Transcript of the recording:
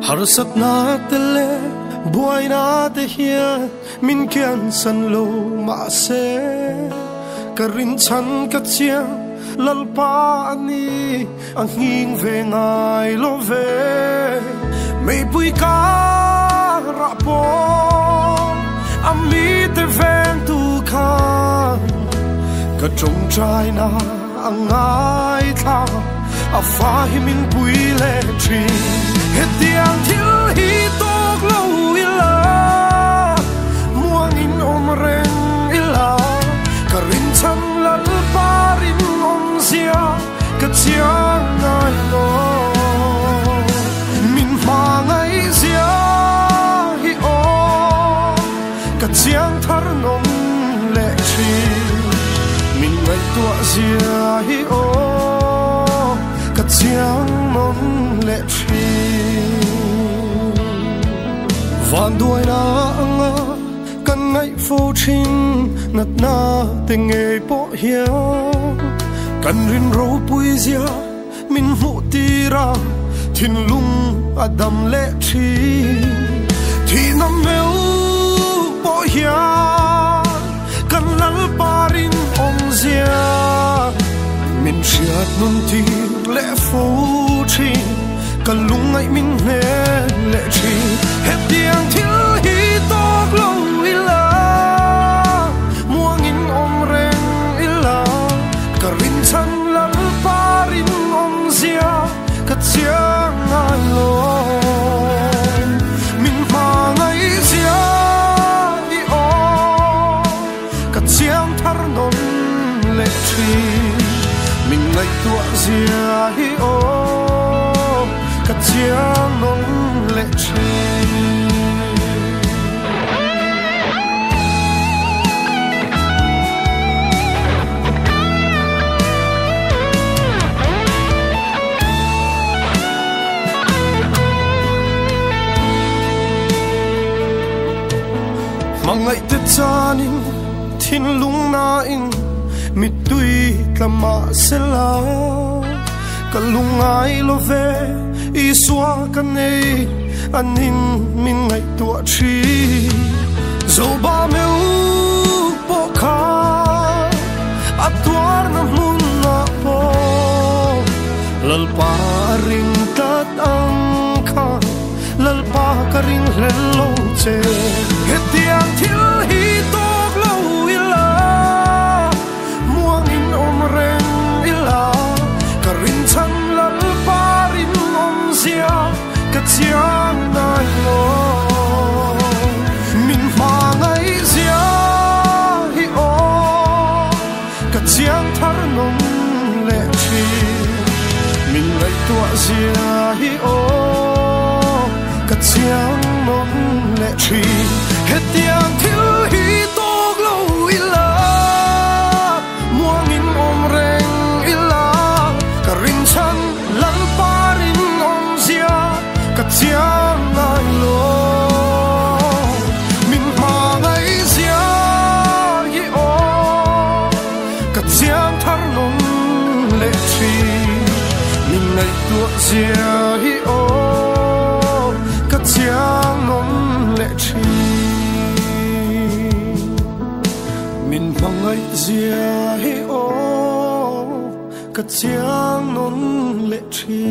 har sak na tele buai na te hian min kian san lo ma se karin chan ka chiang lalpa ani ang hing ve ngai lo ve mei pui ka ra po ami te ven tu khan ka trong trai na angai tha a fa hi min pui le tri het diang thil hi tok lo ila muang in om reng ila karin chan lal parin om sia ka chiang ngai lo min ma ngai sia hi o ka chiang thar nom le chi min ngai tua sia hi o ka chiang nom le chi van đuôi na anga kan ngai phô chin nat na tình nghe po hiao kan rin ro pui zia min mu ti ra thin lung adam le thi thi nam meu po hiao kan lal parin om zia min chiat nun ti le phô chin kan lung ngai min ne le chi het diang thil hi tok lo ila muang in om reng ila karin chan lal parin om zia ka chiang ngai lo min ma ngai zia i o ka chiang thar nom le chi min ngai tua zia hi o ka chiang nom le chi mangai te chanin thin lung na in mi tui tlama sela kalungai lo ve iswa kan nei anin min ngai tua chi zo ba meu po kha atwar na mun na po lal pa ring tat ang kha lal pa ka ring len lo che het diang thil hi tok lo ila muang in om reng ila ka rin chan lal pa rin om zia ka chiang nai lo min ma ngai zia hi o ka chiang thar nom le chi min ngai tua zia hi o ka chiang nom le chi het diang thil hi tok lo ila muang in om reng ila ka rin chan lal pa rin om zia ka chiang ngai lo min ma ngai zia hi o ka chiang thar nom le chi min ngai tua zia hi o ka chiang nom le chi min ma ngai zia hi o ka chiang nom le chi